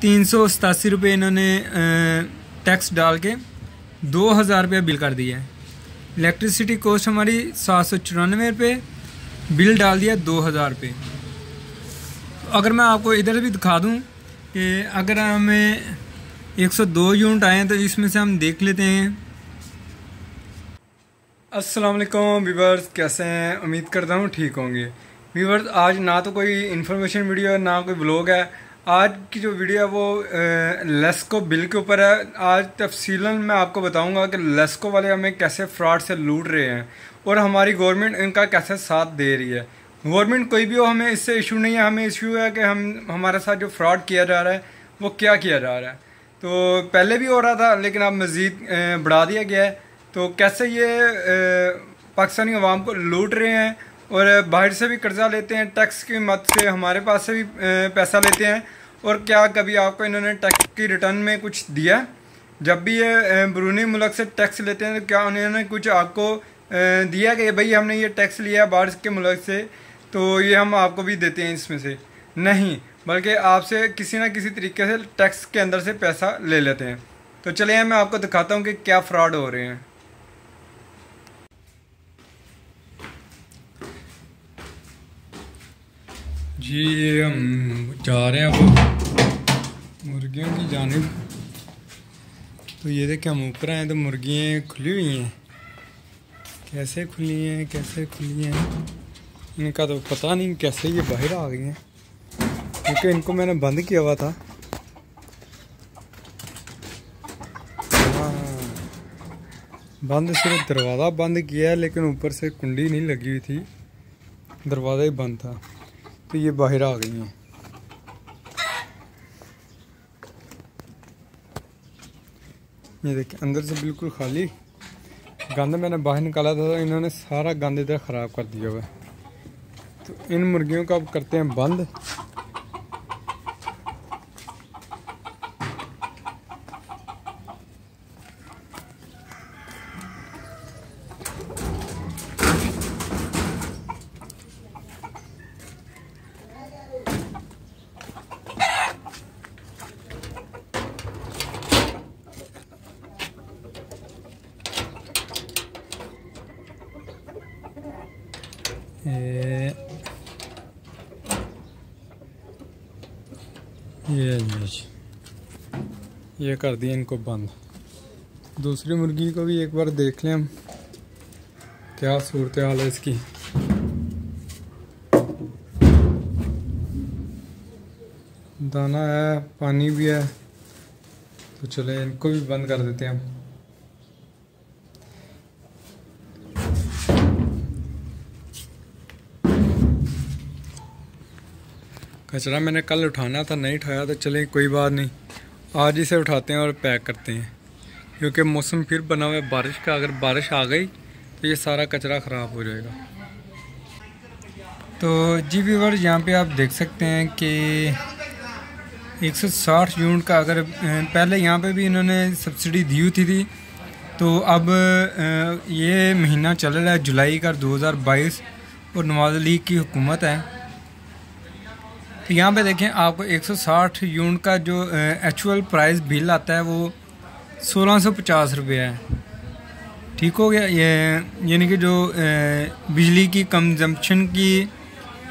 ₹387 इन्होंने टैक्स डाल के 2000 रुपया बिल कर दिया है। इलेक्ट्रिसिटी कॉस्ट हमारी ₹794, बिल डाल दिया 2000 रुपये। अगर मैं आपको इधर भी दिखा दूं कि अगर हमें 102 यूनिट आए हैं तो इसमें से हम देख लेते हैं। अस्सलाम वालेकुम व्यूअर्स, कैसे हैं? उम्मीद करता हूँ ठीक होंगे। व्यूअर्स, आज ना तो कोई इन्फॉर्मेशन वीडियो है ना कोई ब्लॉग है। आज की जो वीडियो है वो लेस्को बिल के ऊपर है। आज तफसीलन मैं आपको बताऊंगा कि लेस्को वाले हमें कैसे फ्रॉड से लूट रहे हैं और हमारी गवर्नमेंट इनका कैसे साथ दे रही है। गवर्नमेंट कोई भी हो, हमें इससे इशू नहीं है। हमें इशू है कि हमारे साथ जो फ्रॉड किया जा रहा है वो क्या किया जा रहा है। तो पहले भी हो रहा था लेकिन अब मज़ीद बढ़ा दिया गया है। तो कैसे ये पाकिस्तानी अवाम को लूट रहे हैं और बाहर से भी कर्जा लेते हैं, टैक्स की मद से हमारे पास से भी पैसा लेते हैं। और क्या कभी आपको इन्होंने टैक्स की रिटर्न में कुछ दिया? जब भी ये बैरूनी मुल्क से टैक्स लेते हैं तो क्या उन्होंने कुछ आपको दिया कि भाई हमने ये टैक्स लिया बाहर के मुल्क से तो ये हम आपको भी देते हैं इसमें से? नहीं, बल्कि आपसे किसी ना किसी तरीके से टैक्स के अंदर से पैसा ले लेते हैं। तो चलिए मैं आपको दिखाता हूँ कि क्या फ्रॉड हो रहे हैं। जी, हम जा रहे हैं अब मुर्गियों की जानिब। तो ये देखिए हम ऊपर आए तो मुर्गियाँ खुली हुई हैं। कैसे खुली हैं, कैसे खुली हैं इनका तो पता नहीं, कैसे ये बाहर आ गई हैं, क्योंकि इनको मैंने बंद किया हुआ था। बंद सिर्फ दरवाज़ा बंद किया है, लेकिन ऊपर से कुंडी नहीं लगी हुई थी, दरवाज़ा ही बंद था। तो ये बाहर आ गई हैं। ये देखिए अंदर से बिल्कुल खाली, गंद मैंने बाहर निकाला था तो इन्होंने सारा गंद इधर ख़राब कर दिया हुआ है। तो इन मुर्गियों को अब करते हैं बंद। ये कर दिया इनको बंद। दूसरी मुर्गी को भी एक बार देख लें हम, क्या सूरत हाल है इसकी। दाना है, पानी भी है, तो चले इनको भी बंद कर देते हैं हम। कचरा मैंने कल उठाना था, नहीं उठाया, तो चले कोई बात नहीं, आज इसे उठाते हैं और पैक करते हैं। क्योंकि मौसम फिर बना हुआ है बारिश का, अगर बारिश आ गई तो ये सारा कचरा ख़राब हो जाएगा। तो जी व्यूअर्स, यहाँ पे आप देख सकते हैं कि 160 यूनिट का, अगर पहले यहाँ पे भी इन्होंने सब्सिडी दी हुई थी, तो अब ये महीना चल रहा है जुलाई का 2022 और नवाज लीग की हुकूमत है। तो यहाँ पे देखें आपको 160 यूनिट का जो एक्चुअल प्राइस बिल आता है वो 1650 रुपये है। ठीक हो गया। ये यानी कि जो बिजली की कंजम्पशन की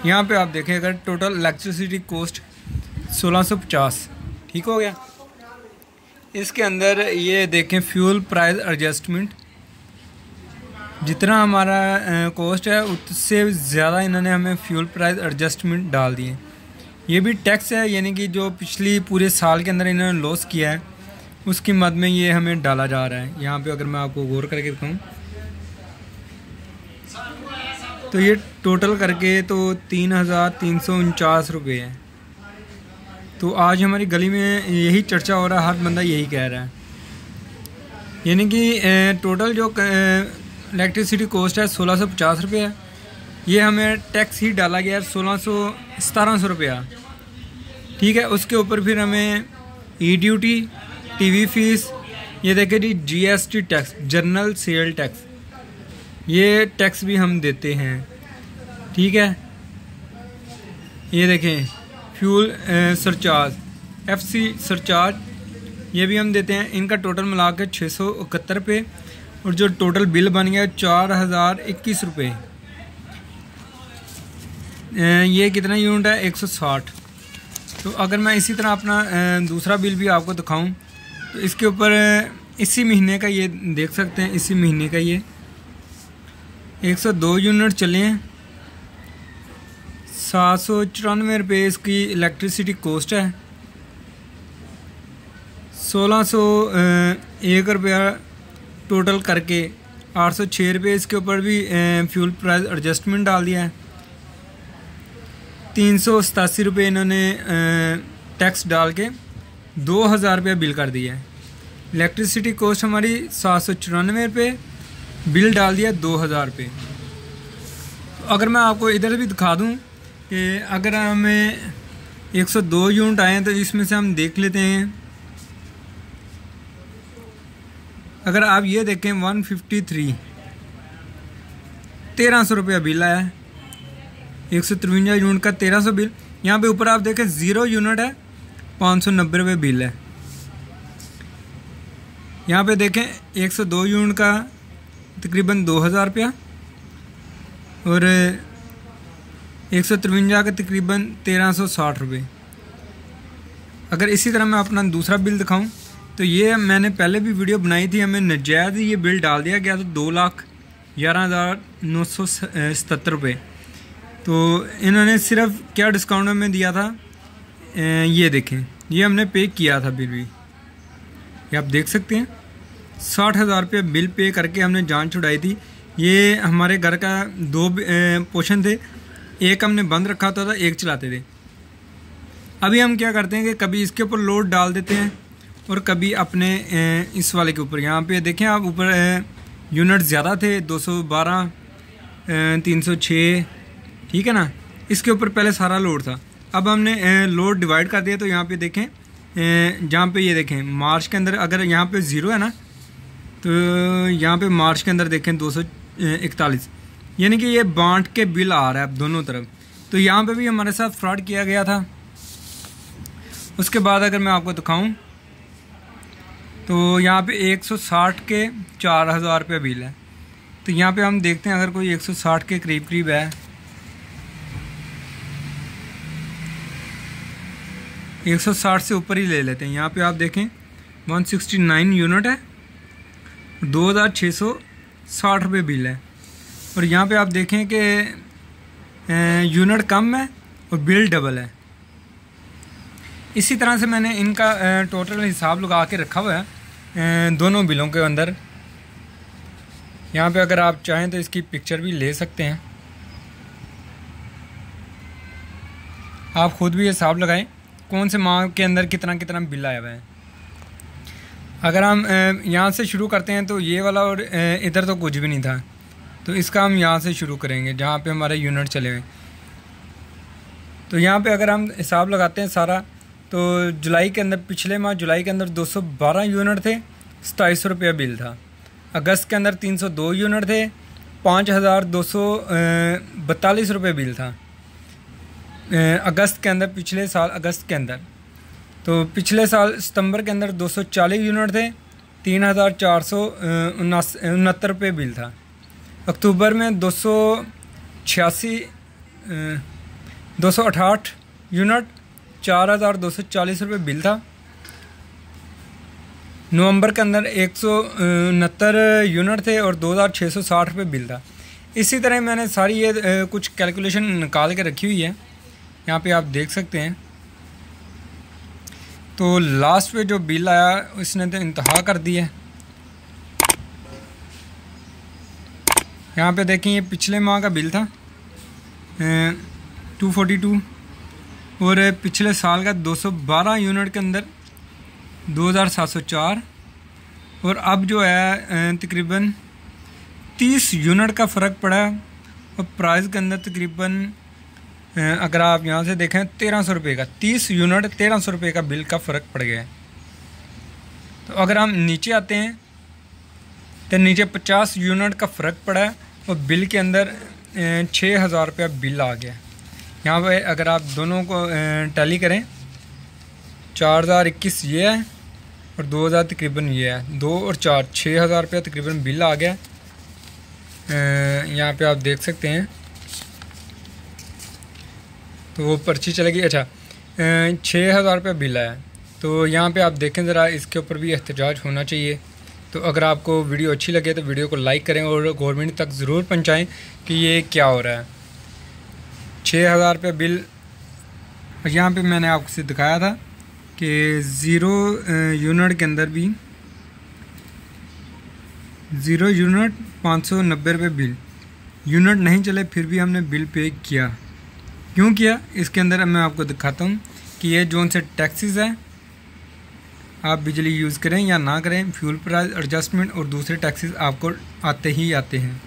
यहाँ पे आप देखें, अगर टोटल इलेक्ट्रिसिटी कॉस्ट 1650, ठीक हो गया। इसके अंदर ये देखें फ्यूल प्राइस एडजस्टमेंट, जितना हमारा कॉस्ट है उससे ज़्यादा इन्होंने हमें फ्यूल प्राइस एडजस्टमेंट डाल दिए। ये भी टैक्स है, यानी कि जो पिछली पूरे साल के अंदर इन्होंने लॉस किया है उसकी मद में ये हमें डाला जा रहा है। यहाँ पे अगर मैं आपको गौर करके दिखाऊं तो ये टोटल करके तो 3349 रुपये है। तो आज हमारी गली में यही चर्चा हो रहा है, हर बंदा यही कह रहा है। यानी कि टोटल जो इलेक्ट्रिसिटी कॉस्ट है 1650 रुपये है, ये हमें टैक्स ही डाला गया है 1700 रुपया। ठीक है, उसके ऊपर फिर हमें ई ड्यूटी, टीवी फीस, ये देखें जी GST tax, general sale tax, ये टैक्स भी हम देते हैं। ठीक है, ये देखें फ्यूल सरचार्ज, FC सरचार्ज ये भी हम देते हैं। इनका टोटल मिला के 671 रुपये और जो टोटल बिल बन गया 4021 रुपये। ये कितना यूनिट है? 160। तो अगर मैं इसी तरह अपना दूसरा बिल भी आपको दिखाऊं तो इसके ऊपर इसी महीने का ये देख सकते हैं। इसी महीने का ये 102 यूनिट चले हैं। 794 रुपये इसकी इलेक्ट्रिसिटी कॉस्ट है। 1601 रुपया टोटल करके 806 रुपये इसके ऊपर भी फ्यूल प्राइस एडजस्टमेंट डाल दिया है। 387 रुपये इन्होंने टैक्स डाल के 2000 रुपया बिल कर दिया है। इलेक्ट्रिसिटी कॉस्ट हमारी 794 रुपये, बिल डाल दिया 2000 रुपये। तो अगर मैं आपको इधर भी दिखा दूं कि अगर हमें 102 यूनिट आए हैं तो इसमें से हम देख लेते हैं। अगर आप ये देखें 153 1300 रुपया बिल आया है। 153 यूनिट का 1300 बिल। यहाँ पे ऊपर आप देखें 0 यूनिट है, 590 रुपये बिल है। यहाँ पे देखें 102 यूनिट का तकरीबन 2000 रुपया और 153 का तकरीबन 1360 रुपये। अगर इसी तरह मैं अपना दूसरा बिल दिखाऊं तो ये मैंने पहले भी वीडियो बनाई थी, हमें नजायज़ ये बिल डाल दिया गया था 2,11,977 रुपये। तो इन्होंने सिर्फ क्या डिस्काउंट में दिया था, ये देखें, ये हमने पे किया था बिल भी, ये आप देख सकते हैं। 60,000 रुपये बिल पे करके हमने जान छुड़ाई थी। ये हमारे घर का 2 पोर्शन थे, एक हमने बंद रखा था, एक चलाते थे। अभी हम क्या करते हैं कि कभी इसके ऊपर लोड डाल देते हैं और कभी अपने इस वाले के ऊपर। यहाँ पे देखें आप, ऊपर यूनिट ज़्यादा थे, 212, 306, ठीक है ना। इसके ऊपर पहले सारा लोड था, अब हमने लोड डिवाइड कर दिया। तो यहाँ पे देखें, जहाँ पे ये देखें मार्च के अंदर अगर यहाँ पे 0 है ना, तो यहाँ पे मार्च के अंदर देखें 241, यानी कि ये बांट के बिल आ रहा है अब दोनों तरफ। तो यहाँ पे भी हमारे साथ फ्रॉड किया गया था। उसके बाद अगर मैं आपको दिखाऊं तो यहाँ पे 160 के 4000 रुपये बिल है। तो यहाँ पे हम देखते हैं अगर कोई 160 के करीब करीब है, 160 से ऊपर ही ले लेते हैं। यहाँ पे आप देखें 169 यूनिट है, 2660 रुपये बिल है। और यहाँ पे आप देखें कि यूनिट कम है और बिल डबल है। इसी तरह से मैंने इनका टोटल हिसाब लगा के रखा हुआ है दोनों बिलों के अंदर। यहाँ पे अगर आप चाहें तो इसकी पिक्चर भी ले सकते हैं, आप खुद भी हिसाब लगाएं कौन से माह के अंदर कितना कितना बिल आया हुआ है। अगर हम यहाँ से शुरू करते हैं तो ये वाला, और इधर तो कुछ भी नहीं था, तो इसका हम यहाँ से शुरू करेंगे जहाँ पे हमारे यूनिट चले हुए। तो यहाँ पे अगर हम हिसाब लगाते हैं सारा, तो जुलाई के अंदर, पिछले माह जुलाई के अंदर 212 यूनिट थे, 2700 रुपया बिल था। अगस्त के अंदर 302 यूनिट थे, 5242 रुपये बिल था अगस्त के अंदर, पिछले साल अगस्त के अंदर। तो पिछले साल सितंबर के अंदर 240 यूनिट थे, 3469 रुपये बिल था। अक्टूबर में 268 यूनिट, 4240 रुपये बिल था। नवंबर के अंदर 169 यूनिट थे और 2660 रुपये बिल था। इसी तरह मैंने सारी ये कुछ कैलकुलेशन निकाल के रखी हुई है, यहाँ पे आप देख सकते हैं। तो लास्ट पे जो बिल आया उसने तो इंतहा कर दी है। यहाँ पे देखें, ये पिछले माह का बिल था 242, और पिछले साल का 212 यूनिट के अंदर 2704, और अब जो है तकरीबन 30 यूनिट का फ़र्क पड़ा। और प्राइस के अंदर तकरीबन अगर आप यहाँ से देखें 1300 रुपये का, 30 यूनिट 1300 रुपये का बिल का फ़र्क पड़ गया है। तो अगर हम नीचे आते हैं तो नीचे 50 यूनिट का फ़र्क पड़ा है और बिल के अंदर 6000 रुपया बिल आ गया। यहाँ पे अगर आप दोनों को टैली करें, 4021 ये है और 2000 तकरीबन ये है। 2 और 4 6000 रुपया तकरीबन बिल आ गया। यहाँ पे आप देख सकते हैं, तो वो पर्ची चलेगी। अच्छा 6000 रुपया बिल आया। तो यहाँ पे आप देखें ज़रा, इसके ऊपर भी एहतजाज होना चाहिए। तो अगर आपको वीडियो अच्छी लगे तो वीडियो को लाइक करें और गवर्नमेंट तक ज़रूर पहुँचाएँ कि ये क्या हो रहा है। 6000 रुपये बिल। यहाँ पे मैंने आपको दिखाया था कि 0 यूनिट के अंदर भी 0 यूनिट 590 रुपये बिल। यूनिट नहीं चले फिर भी हमने बिल पे किया। क्यों किया, इसके अंदर मैं आपको दिखाता हूँ कि ये जोन से टैक्सेस है, आप बिजली यूज़ करें या ना करें, फ्यूल प्राइस एडजस्टमेंट और दूसरे टैक्सेस आपको आते ही आते हैं।